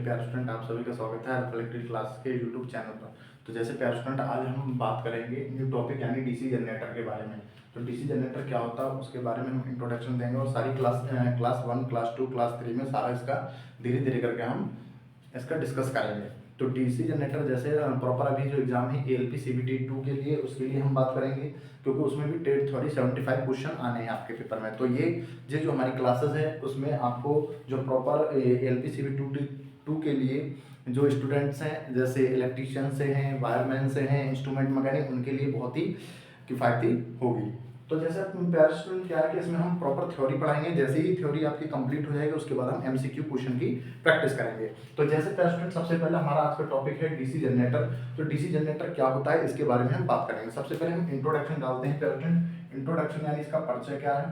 मेरे प्यारे स्टूडेंट, आप सभी का स्वागत है रिफ्लेक्टेड क्लास के यूट्यूब चैनल पर। तो जैसे प्यारे स्टूडेंट, आज हम बात करेंगे न्यू टॉपिक यानी डीसी जनरेटर के बारे में। तो डीसी जनरेटर क्या होता है उसके बारे में हम इंट्रोडक्शन देंगे और सारी क्लास 1, क्लास 2, क्लास 3 में सारा इसका धीरे धीरे करके हम इसका डिस्कस करेंगे। तो डीसी जनरेटर जैसे प्रॉपर अभी जो एग्जाम है एएलपी सीबीटी 2 के लिए, उसके लिए हम बात करेंगे, क्योंकि उसमें भी टेट थ्योरी 75 क्वेश्चन आने हैं आपके पेपर में। तो ये जो हमारी क्लासेस है उसमें आपको जो प्रॉपर एएलपी सीबीटी 2 के लिए जो स्टूडेंट्स हैं, जैसे इलेक्ट्रीशियन से हैं, वायरमैन से हैं, इंस्ट्रूमेंट मैकेनिक, उनके लिए बहुत ही किफ़ायती होगी। तो जैसे प्यारे स्टूडेंट, क्या है कि इसमें हम प्रॉपर थ्योरी पढ़ाएंगे। जैसे ही थ्योरी आपकी कंप्लीट हो जाएगी उसके बाद हम एमसीक्यू क्वेश्चन की प्रैक्टिस करेंगे। तो जैसे प्यारे स्टूडेंट, सबसे पहले हमारा आज का टॉपिक है डीसी जनरेटर। तो डीसी जनरेटर क्या होता है इसके बारे में हम बात करेंगे। सबसे पहले हम इंट्रोडक्शन डालते हैं प्यारे स्टूडेंट। इंट्रोडक्शन यानी इसका परिचय क्या है।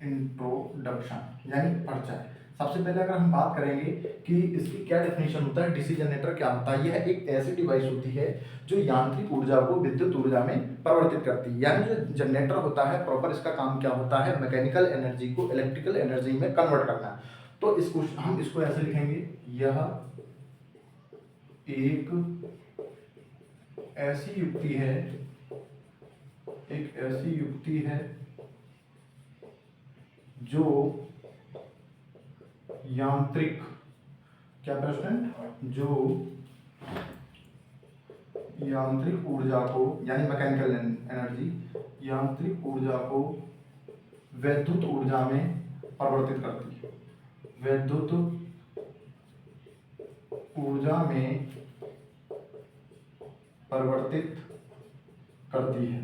इंट्रोडक्शन यानी परिचय। सबसे पहले अगर हम बात करेंगे कि इसकी क्या डेफिनेशन होता है, डीसी जनरेटर क्या होता है। यह एक ऐसी डिवाइस होती है जो यांत्रिक ऊर्जा को विद्युत ऊर्जा में परिवर्तित करती है। यानी जो जनरेटर होता है प्रॉपर, इसका काम क्या होता है, मैकेनिकल एनर्जी को इलेक्ट्रिकल एनर्जी में कन्वर्ट करना। तो इसको हम इसको ऐसे लिखेंगे, यह एक ऐसी युक्ति है, एक ऐसी युक्ति है जो यांत्रिक, क्या प्रश्न, जो यांत्रिक ऊर्जा को यानी मैकेनिकल एनर्जी, यांत्रिक ऊर्जा को वैद्युत ऊर्जा में परिवर्तित करती है, वैद्युत ऊर्जा में परिवर्तित करती है।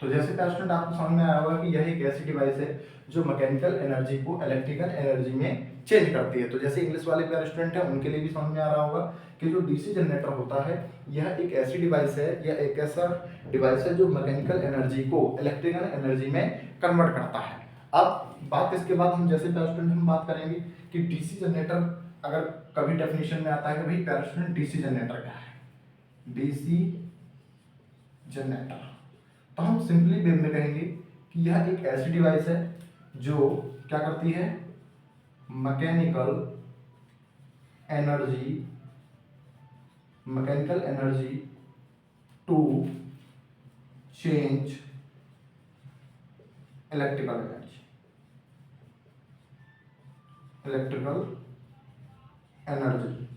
तो जैसे स्टूडेंट आपको समझ में आया होगा कि यह एक ऐसी डिवाइस है जो मैकेनिकल एनर्जी को इलेक्ट्रिकल एनर्जी में चेंज करती है। तो जैसे इंग्लिश वाले प्यारे स्टूडेंट हैं उनके लिए भी समझ में आ रहा होगा कि जो डीसी जनरेटर होता है यह एक ऐसी डिवाइस है, यह एक ऐसा डिवाइस है जो मैकेनिकल एनर्जी को इलेक्ट्रिकल एनर्जी में कन्वर्ट करता है। अब बात इसके बाद हम जैसे प्यारे स्टूडेंट हम बात करेंगे कि डीसी जनरेटर अगर कभी डेफिनेशन में आता है कि भाई प्यारे स्टूडेंट डीसी जनरेटर क्या है। डीसी जनरेटर तो हम सिंपली वे में कहेंगे कि यह एक ऐसी डिवाइस है जो क्या करती है, mechanical energy to change electrical energy.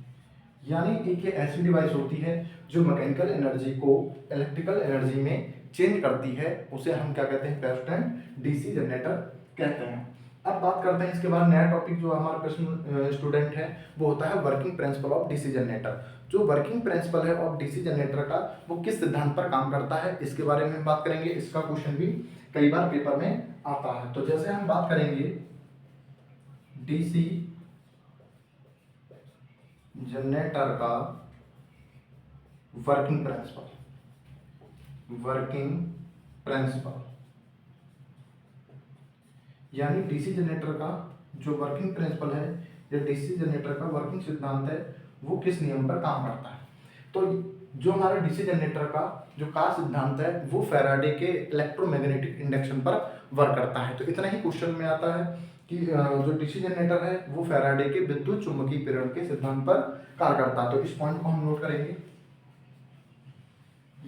यानी एक ये ऐसी डिवाइस होती है जो मैकेनिकल एनर्जी को इलेक्ट्रिकल एनर्जी में चेंज करती है, उसे हम क्या कहते हैं प्यारे स्टूडेंट, डीसी जनरेटर कहते हैं। अब बात करते हैं इसके बाद नया टॉपिक जो हमारा प्रश्न स्टूडेंट है वो होता है working principle of DC generator. जो वर्किंग प्रिंसिपल है ऑफ डीसी जनरेटर का वो किस सिद्धांत पर काम करता है इसके बारे में हम बात करेंगे। इसका क्वेश्चन भी कई बार पेपर में आता है। तो जैसे हम बात करेंगे डीसी जनरेटर का वर्किंग प्रिंसिपल यानी डीसी जनरेटर का जो वर्किंग प्रिंसिपल है या डीसी जनरेटर का वर्किंग सिद्धांत है वो किस नियम पर काम करता है। तो जो हमारा डीसी जनरेटर का जो कार्य सिद्धांत है वो फैराडे के इलेक्ट्रोमैग्नेटिक इंडक्शन पर वर्क करता है। तो इतना ही क्वेश्चन में आता है कि जो डीसी जनरेटर है वो फैराडे के विद्युत चुम्बकीय प्रेरण के सिद्धांत पर कार्य करता है। तो इस पॉइंट को हम नोट करेंगे,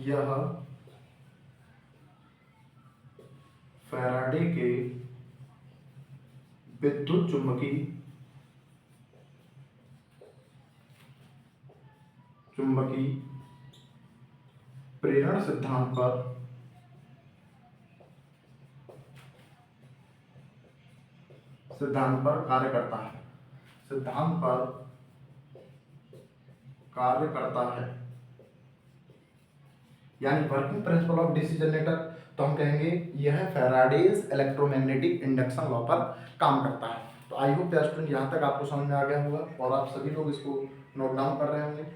यह फैराडे के विद्युत चुम्बकीय प्रेरण सिद्धांत पर कार्य करता है। यानी working principle of DC generator तो हम कहेंगे यह फैराडेज इलेक्ट्रोमैग्नेटिक इंडक्शन लॉ पर काम करता है। तो आई होप स्टूडेंट यहाँ तक आपको समझ में आ गया होगा और आप सभी लोग इसको नोट डाउन कर रहे होंगे।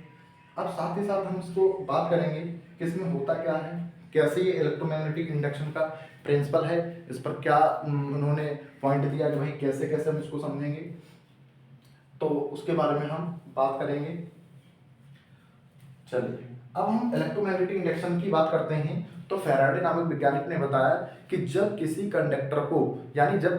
अब साथ ही साथ हम इसको बात करेंगे कि इसमें होता क्या है, कैसे ये इलेक्ट्रोमैग्नेटिक इंडक्शन का प्रिंसिपल है, इस पर क्या उन्होंने पॉइंट दिया कि भाई कैसे कैसे हम इसको समझेंगे। तो उसके बारे में हम बात करेंगे। चलिए अब हम इलेक्ट्रोमैग्नेटिक इंडक्शन की बात करते हैं। तो फैराडे नामक वैज्ञानिक ने बताया कि जब किसी कंडक्टर को, यानी जब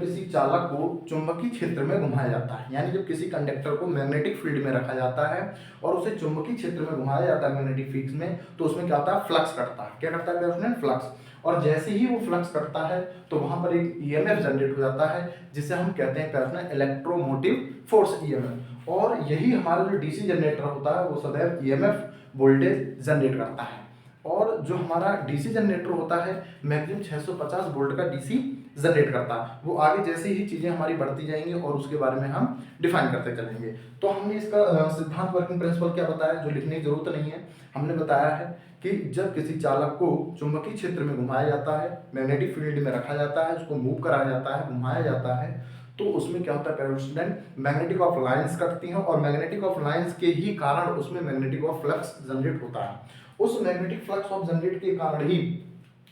किसी चालक को चुंबकीय क्षेत्र में घुमाया जाता है, यानी जब किसी कंडक्टर को मैग्नेटिक फील्ड में रखा जाता है और उसे चुंबकीय क्षेत्र में घुमाया जाता है मैग्नेटिक फील्ड में, तो उसमें क्या होता है, फ्लक्स कटता है। क्या करता है उसमें, फ्लक्स। और जैसे ही वो फ्लक्स करता है तो वहां पर एक ईएमएफ जनरेट हो जाता है, जिसे हम कहते हैं इलेक्ट्रोमोटिव फोर्स, ईएमएफ। और यही हमारा जो डीसी जनरेटर होता है वो सदैव ईएमएफ वोल्टेज जनरेट करता है। और जो हमारा डीसी जनरेटर होता है मैक्सिमम 650 वोल्ट का डीसी जनरेट करता है। वो आगे जैसे ही चीजें हमारी बढ़ती जाएंगी और उसके बारे में हम डिफाइन करते चलेंगे। तो हमने इसका सिद्धांत, वर्किंग प्रिंसिपल क्या बताया, जो लिखने की जरूरत नहीं है। हमने बताया है कि जब किसी चालक को चुंबकीय क्षेत्र में घुमाया जाता है, मैग्नेटिक फील्ड में रखा जाता है, उसको मूव कराया जाता है, घुमाया जाता है, तो उसमें क्या होता है स्टूडेंट, मैग्नेटिक ऑफ लाइंस कटती हैं और मैग्नेटिक ऑफ लाइंस के ही कारण उसमें मैग्नेटिक ऑफ फ्लक्स जनरेट होता है। उस मैग्नेटिक फ्लक्स ऑफ जनरेट के कारण ही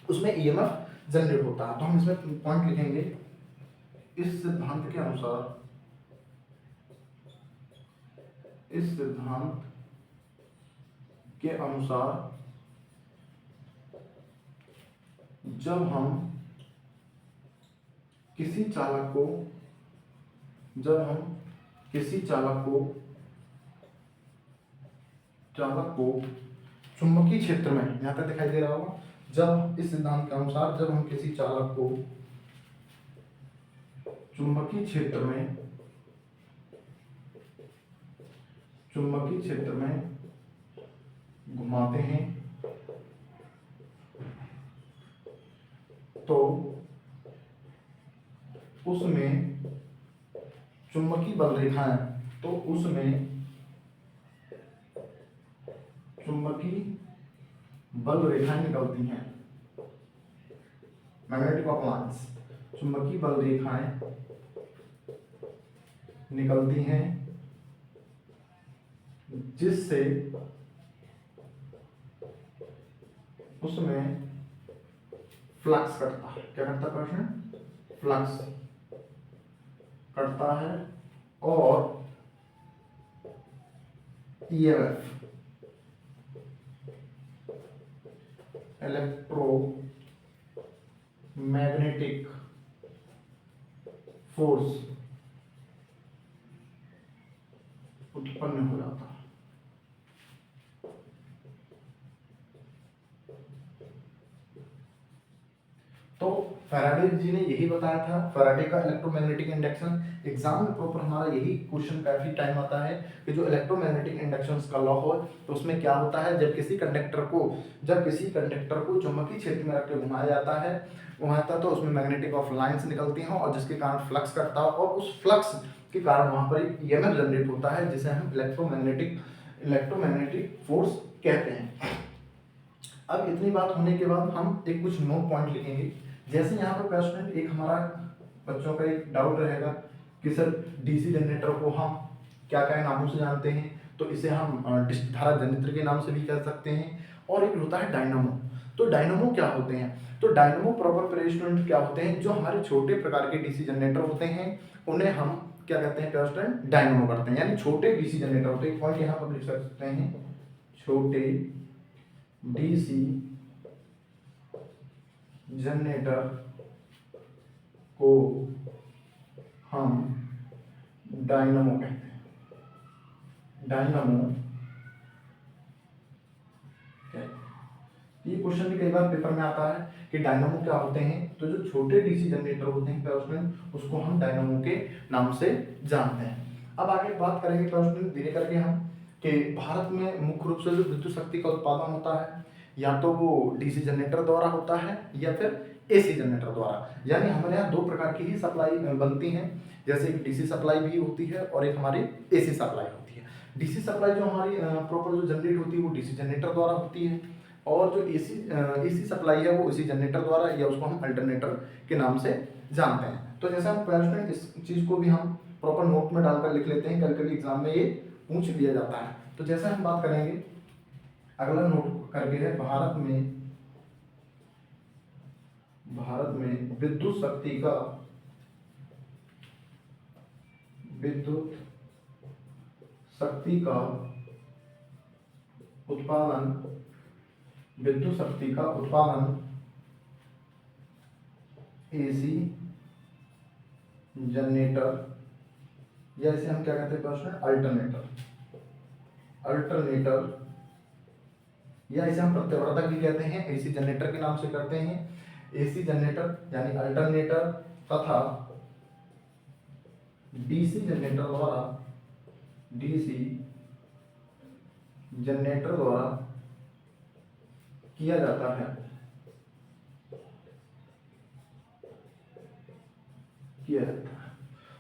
उसमें ईएमएफ जनरेट होता है। तो हम इसमें पॉइंट लिखेंगे, इस सिद्धांत के अनुसार, इस सिद्धांत के अनुसार जब हम किसी चालक को चुंबकीय क्षेत्र में, यहां तक दिखाई दे रहा होगा, जब इस सिद्धांत के अनुसार जब हम किसी चालक को चुंबकीय क्षेत्र में घुमाते हैं तो उसमें चुंबकीय बल रेखाएं, निकलती हैं, मैग्नेटिक ऑफ लाइंस, चुंबकीय बल रेखाएं निकलती हैं, जिससे उसमें फ्लक्स कटता है। क्या करता है प्रश्न, फ्लक्स कटता है और ईएमएफ, इलेक्ट्रोमैग्नेटिक फोर्स उत्पन्न हो जाता है। तो फैराडे जी ने यही बताया था, फैराडे का इलेक्ट्रोमैग्नेटिक इंडक्शन। एग्जाम में प्रॉपर हमारा यही क्वेश्चन काफी टाइम आता है कि जो इलेक्ट्रोमैग्नेटिक इंडक्शन का लॉ हो, तो उसमें क्या होता है, जब किसी कंडक्टर को चुंबकीय क्षेत्र में रख के घुमाया जाता है तो उसमें मैग्नेटिक ऑफ लाइंस निकलती हैं और जिसके कारण फ्लक्स करता है और उस फ्लक्स के कारण वहां पर एक ईएमएफ जनरेट होता है, जिसे हम इलेक्ट्रोमैग्नेटिक फोर्स कहते हैं। अब इतनी बात होने के बाद हम एक कुछ नोट पॉइंट लिखेंगे। जैसे यहाँ पर क्वेश्चन, एक हमारा बच्चों का एक डाउट रहेगा कि सर डीसी जनरेटर को हम क्या क्या नामों से जानते हैं, तो इसे हम धारा जनित्र के नाम से भी कह सकते हैं, और एक होता है डायनामो। तो डायनामो क्या होते हैं, तो डायनामो प्रॉपर स्टूडेंट क्या होते हैं, जो हमारे छोटे प्रकार के डीसी जनरेटर होते हैं उन्हें हम क्या कहते हैं स्टूडेंट, डायनामो करते हैं, यानी छोटे डीसी जनरेटर होते हैं। एक पॉइंट यहाँ पर लिख सकते हैं, छोटे डीसी जनरेटर को हम डायनामो कहते हैं। डायनामो, ये क्वेश्चन भी कई बार पेपर में आता है कि डायनामो क्या होते हैं, तो जो छोटे डीसी जनरेटर होते हैं स्टूडेंट, उसको हम डायनामो के नाम से जानते हैं। अब आगे बात करेंगे स्टूडेंट धीरे करके हम, कि भारत में मुख्य रूप से जो विद्युत शक्ति का उत्पादन होता है, या तो वो डीसी जनरेटर द्वारा होता है या फिर एसी जनरेटर द्वारा। यानी हमारे यहाँ दो प्रकार की ही सप्लाई बनती हैं, जैसे एक डीसी सप्लाई भी होती है और एक हमारी एसी सप्लाई होती है। डीसी सप्लाई जो हमारी प्रॉपर जो जनरेट होती है वो डीसी जनरेटर द्वारा होती है, और जो एसी सप्लाई है वो एसी जनरेटर द्वारा, या उसको हम अल्टरनेटर के नाम से जानते हैं। तो जैसे हम स्टूडेंट इस चीज़ को भी हम प्रॉपर नोट में डालकर लिख लेते हैं, कभी कभी एग्जाम में ये पूछ लिया जाता है। तो जैसे हम बात करेंगे, अगला नोट करके है, भारत में विद्युत शक्ति का उत्पादन, विद्युत शक्ति का उत्पादन एसी जनरेटर, या इसे हम क्या कहते हैं प्रश्न, अल्टरनेटर, अल्टरनेटर, या इसे हम प्रत्यावर्तक भी कहते हैं, एसी जनरेटर के नाम से करते हैं। एसी जनरेटर यानी अल्टरनेटर तथा डीसी जनरेटर द्वारा, डीसी जनरेटर द्वारा किया जाता है, किया जाता है।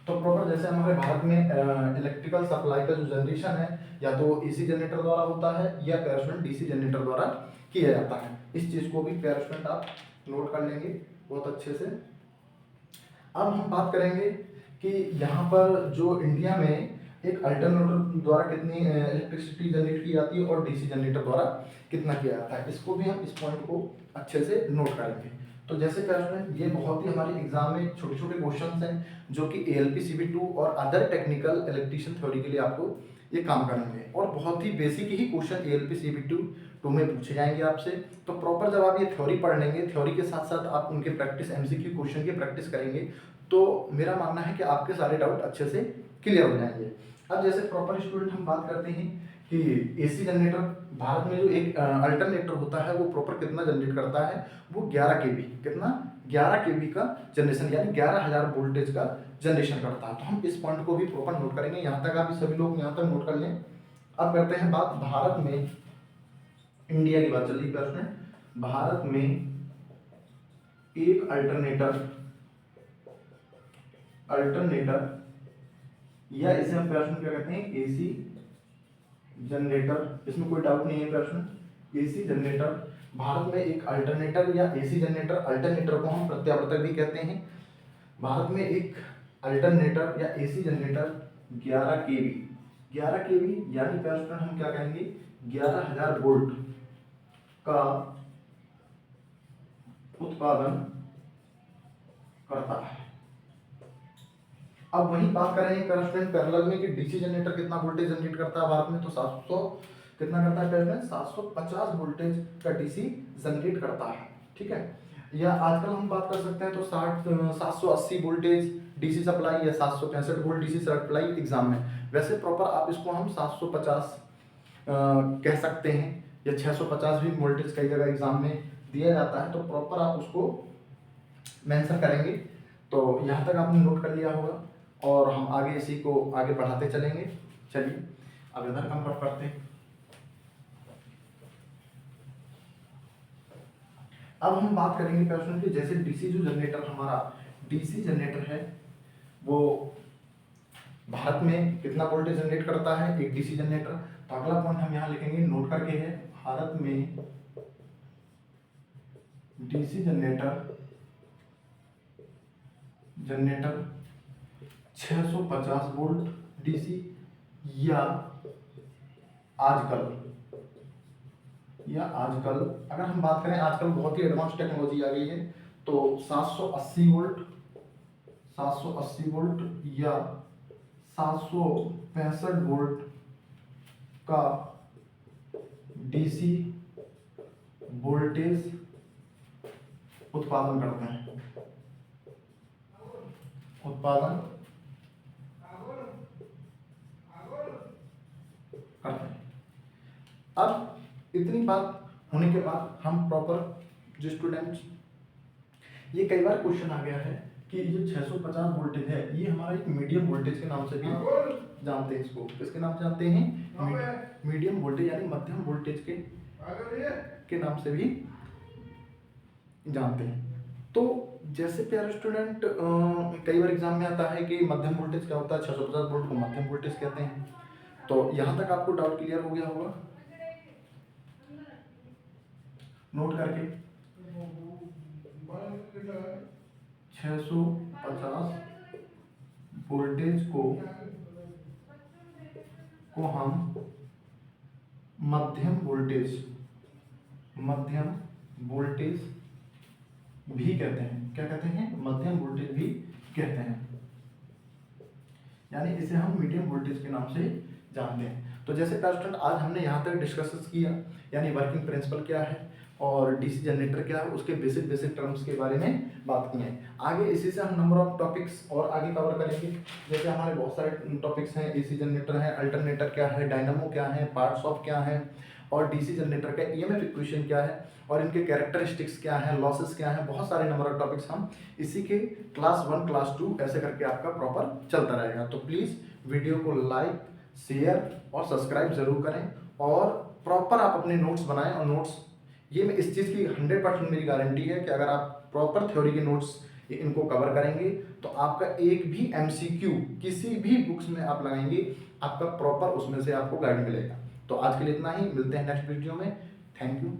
तो प्रॉपर जैसे हमारे भारत में इलेक्ट्रिकल सप्लाई का जो जनरेशन है या तो एसी जनरेटर द्वारा होता है या पैराशूट डीसी जनरेटर द्वारा किया जाता है। इस चीज को भी पैराशूट आप नोट कर लेंगे बहुत अच्छे से। अब हम बात करेंगे कि यहाँ पर जो इंडिया में एक अल्टरनेटर द्वारा कितनी इलेक्ट्रिसिटी जनरेट की जाती है और डीसी जनरेटर द्वारा कितना किया जाता है, इसको भी हम इस पॉइंट को अच्छे से नोट करेंगे। तो जैसे पैराशूट ये बहुत ही हमारे एग्जाम में छोटे छोटे क्वेश्चंस हैं जो कि एएलपी सीबी2 और अदर टेक्निकल इलेक्ट्रिशियन थ्योरी के लिए आपको ये काम करेंगे, और बहुत ही बेसिक ही क्वेश्चन एएलपी सीबी2 में पूछे जाएंगे आपसे। तो प्रॉपर जब आप ये थ्योरी पढ़ लेंगे, थ्योरी के साथ साथ आप उनके प्रैक्टिस एमसीक्यू क्वेश्चन की प्रैक्टिस करेंगे, तो मेरा मानना है कि आपके सारे डाउट अच्छे से क्लियर हो जाएंगे। अब जैसे प्रॉपर स्टूडेंट हम बात करते हैं कि एसी जनरेटर भारत में जो एक अल्टरनेटर होता है वो प्रॉपर कितना जनरेट करता है, वो 11 केवी, कितना 11 केवी का जनरेशन यानी 11,000 वोल्टेज का जनरेशन करता है। तो हम इस पॉइंट को भी प्रॉपर नोट करेंगे, यहाँ तक आप सभी लोग यहाँ तक नोट कर लें। अब करते हैं बात भारत में, इंडिया की बात चल रही है, भारत में एक अल्टरनेटर या इसे हम प्रश्न क्या कहते हैं, एसी जनरेटर, इसमें कोई डाउट नहीं है प्रश्न। एसी जनरेटर भारत में एक अल्टरनेटर या एसी जनरेटर, अल्टरनेटर को हम प्रत्यावर्तक भी कहते हैं। भारत में एक अल्टरनेटर या एसी जनरेटर 11 केवी यानी प्रश्न हम क्या कहेंगे, 11,000 वोल्ट का उत्पादन करता है। अब वही बात करेंगे करस्पेंट पैरेलल में कि डीसी जनरेटर कितना वोल्टेज जनरेट करता है भारत में, तो 700 कितना करता है पैरेलल, 750 वोल्टेज का डीसी जनरेट करता है। ठीक है, या आजकल हम बात कर सकते हैं तो 780 वोल्टेज डीसी सप्लाई या 765 वोल्ट डीसी सप्लाई एग्जाम में, वैसे प्रॉपर आप इसको हम 750 कह सकते हैं, या 650 भी वोल्टेज कई जगह एग्जाम में दिया जाता है, तो प्रॉपर आप उसको मेंशन करेंगे। तो यहाँ तक आपने नोट कर लिया होगा और हम आगे इसी को आगे बढ़ाते चलेंगे। चलिए अब इधर कंप्लीट करते हैं। अब हम बात करेंगे प्रश्न की, जैसे डीसी जो जनरेटर हमारा डीसी जनरेटर है वो भारत में कितना वोल्टेज जनरेट करता है एक डीसी जनरेटर। तो अगला पॉइंट हम यहाँ लिखेंगे नोट करके है, भारत में डीसी जनरेटर 650 वोल्ट डीसी, या आजकल अगर हम बात करें, आजकल बहुत ही एडवांस टेक्नोलॉजी आ गई है, तो 780 वोल्ट या 765 वोल्ट का डीसी वोल्टेज उत्पादन करते हैं, अब इतनी बात होने के बाद हम प्रॉपर जो स्टूडेंट्स, ये कई बार क्वेश्चन आ गया है कि ये 650 वोल्टेज है, ये हमारा एक मीडियम वोल्टेज के नाम से भी जानते हैं, इसको किसके नाम से जानते हैं, मीडियम वोल्टेज यानी मध्यम वोल्टेज के नाम से भी जानते हैं। तो जैसे प्यारे स्टूडेंट कई बार एग्जाम में आता है कि मध्यम वोल्टेज क्या होता है, 650 वोल्ट को मध्यम वोल्टेज कहते हैं। तो यहाँ तक आपको डाउट क्लियर हो गया होगा नोट करके, 650 वोल्टेज को हम मध्यम वोल्टेज भी कहते हैं। क्या कहते हैं, मध्यम वोल्टेज भी कहते हैं, यानी इसे हम मीडियम वोल्टेज के नाम से जानते हैं। तो जैसे प्यारे स्टूडेंट आज हमने यहाँ तक डिस्कस किया, यानी वर्किंग प्रिंसिपल क्या है और डीसी जनरेटर क्या है, उसके बेसिक बेसिक टर्म्स के बारे में बात की है। आगे इसी से हम नंबर ऑफ टॉपिक्स और आगे कवर करेंगे। जैसे हमारे बहुत सारे टॉपिक्स हैं, एसी जनरेटर है, अल्टरनेटर क्या है, डायनामो क्या है, पार्ट्स ऑफ क्या है, और डीसी जनरेटर का ईएमएफ इक्वेशन क्या है, और इनके कैरेक्टरिस्टिक्स क्या है, लॉसेस क्या है, बहुत सारे नंबर ऑफ टॉपिक्स हम इसी के क्लास 1 क्लास 2 ऐसे करके आपका प्रॉपर चलता रहेगा। तो प्लीज़ वीडियो को लाइक, शेयर और सब्सक्राइब जरूर करें, और प्रॉपर आप अपने नोट्स बनाएं। और नोट्स ये मैं इस चीज़ की 100% मेरी गारंटी है कि अगर आप प्रॉपर थ्योरी के नोट्स इनको कवर करेंगे तो आपका एक भी एमसीक्यू किसी भी बुक्स में आप लगाएंगे, आपका प्रॉपर उसमें से आपको गाइड मिलेगा। तो आज के लिए इतना ही, मिलते हैं नेक्स्ट वीडियो में। Thank you.